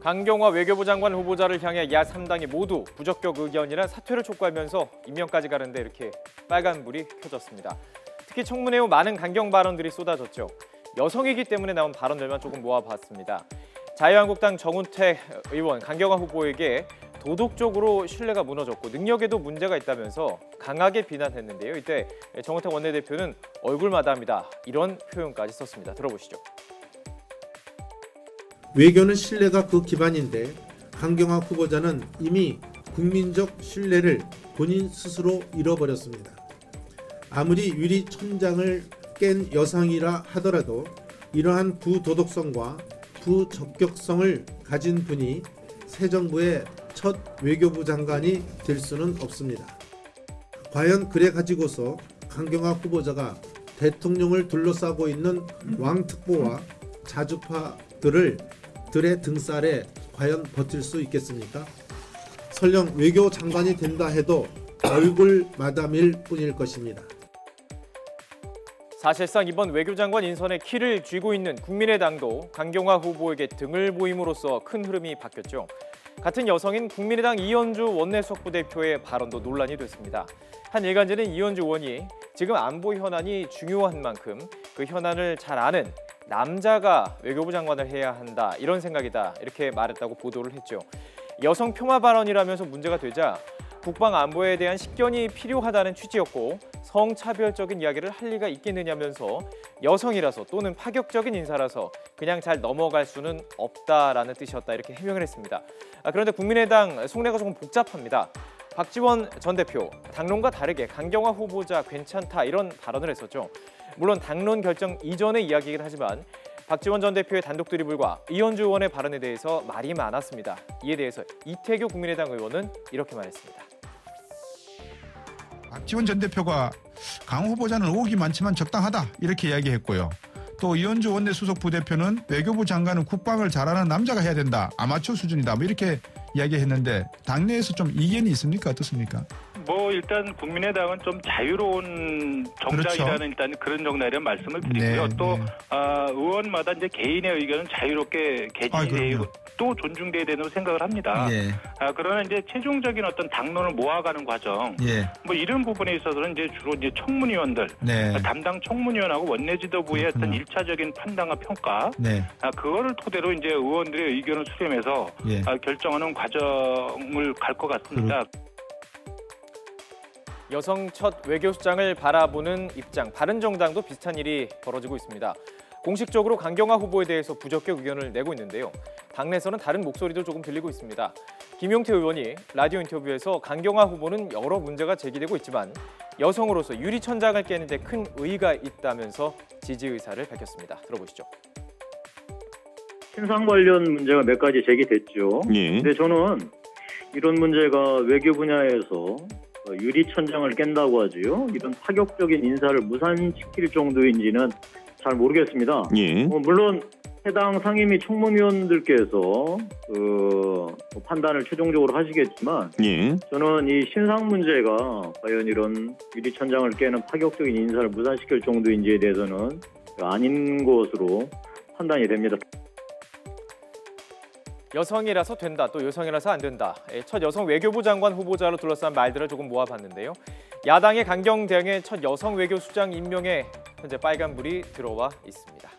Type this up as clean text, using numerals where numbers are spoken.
강경화 외교부 장관 후보자를 향해 야3당이 모두 부적격 의견이나 사퇴를 촉구하면서 임명까지 가는데 이렇게 빨간불이 켜졌습니다. 특히 청문회 후 많은 강경 발언들이 쏟아졌죠. 여성이기 때문에 나온 발언들만 조금 모아봤습니다. 자유한국당 정운택 의원 강경화 후보에게 도덕적으로 신뢰가 무너졌고 능력에도 문제가 있다면서 강하게 비난했는데요. 이때 정운택 원내대표는 얼굴마다합니다. 이런 표현까지 썼습니다. 들어보시죠. 외교는 신뢰가 그 기반인데 강경화 후보자는 이미 국민적 신뢰를 본인 스스로 잃어버렸습니다. 아무리 유리천장을 깬 여성이라 하더라도 이러한 부도덕성과 부적격성을 가진 분이 새 정부의 첫 외교부 장관이 될 수는 없습니다. 과연 그래 가지고서 강경화 후보자가 대통령을 둘러싸고 있는 왕특보와 자주파들의 등살에 과연 버틸 수 있겠습니까? 설령 외교 장관이 된다 해도 얼굴 마담일 뿐일 것입니다. 사실상 이번 외교장관 인선에 키를 쥐고 있는 국민의당도 강경화 후보에게 등을 보임으로써 큰 흐름이 바뀌었죠. 같은 여성인 국민의당 이현주 원내수석부대표의 발언도 논란이 됐습니다. 한 일간지는 이현주 의원이 지금 안보 현안이 중요한 만큼 그 현안을 잘 아는 남자가 외교부 장관을 해야 한다, 이런 생각이다, 이렇게 말했다고 보도를 했죠. 여성 폄하 발언이라면서 문제가 되자 국방 안보에 대한 식견이 필요하다는 취지였고 성차별적인 이야기를 할 리가 있겠느냐면서 여성이라서 또는 파격적인 인사라서 그냥 잘 넘어갈 수는 없다라는 뜻이었다, 이렇게 해명을 했습니다. 그런데 국민의당 속내가 조금 복잡합니다. 박지원 전 대표, 당론과 다르게 강경화 후보자 괜찮다, 이런 발언을 했었죠. 물론 당론 결정 이전의 이야기이긴 하지만 박지원 전 대표의 단독 드리블과 이현주 의원의 발언에 대해서 말이 많았습니다. 이에 대해서 이태규 국민의당 의원은 이렇게 말했습니다. 박지원 전 대표가 강 후보자는 의혹이 많지만 적당하다, 이렇게 이야기했고요. 또 이현주 원내수석 부대표는 외교부 장관은 국방을 잘하는 남자가 해야 된다, 아마추어 수준이다, 뭐 이렇게 이야기했는데 당내에서 좀 이견이 있습니까? 어떻습니까? 일단 국민의당은 좀 자유로운 정당이라는, 그렇죠, 일단 그런 정당이라는 말씀을 드리고요. 네, 또 네. 의원마다 이제 개인의 의견은 자유롭게 개진되고 또 존중돼야 된다고 생각을 합니다. 예. 그러나 이제 최종적인 어떤 당론을 모아가는 과정, 예. 이런 부분에 있어서는 이제 주로 이제 청문위원들, 네. 담당 청문위원하고 원내지도부의 어떤 일차적인 판단과 평가, 네. 그거를 토대로 이제 의원들의 의견을 수렴해서 예. 결정하는 과정을 갈 것 같습니다. 여성 첫 외교수장을 바라보는 입장, 바른정당도 비슷한 일이 벌어지고 있습니다. 공식적으로 강경화 후보에 대해서 부적격 의견을 내고 있는데요. 당내에서는 다른 목소리도 조금 들리고 있습니다. 김용태 의원이 라디오 인터뷰에서 강경화 후보는 여러 문제가 제기되고 있지만 여성으로서 유리천장을 깨는 데 큰 의의가 있다면서 지지 의사를 밝혔습니다. 들어보시죠. 신상 관련 문제가 몇 가지 제기됐죠. 근데 저는 이런 문제가 외교 분야에서 유리천장을 깬다고 하지요. 이런 파격적인 인사를 무산시킬 정도인지는 잘 모르겠습니다. 물론 해당 상임위 청문위원들께서 판단을 최종적으로 하시겠지만 저는 이 신상 문제가 과연 이런 유리천장을 깨는 파격적인 인사를 무산시킬 정도인지에 대해서는 아닌 것으로 판단이 됩니다. 여성이라서 된다, 또 여성이라서 안 된다. 첫 여성 외교부 장관 후보자로 둘러싼 말들을 조금 모아봤는데요. 야당의 강경대응에 첫 여성 외교수장 임명에 현재 빨간불이 들어와 있습니다.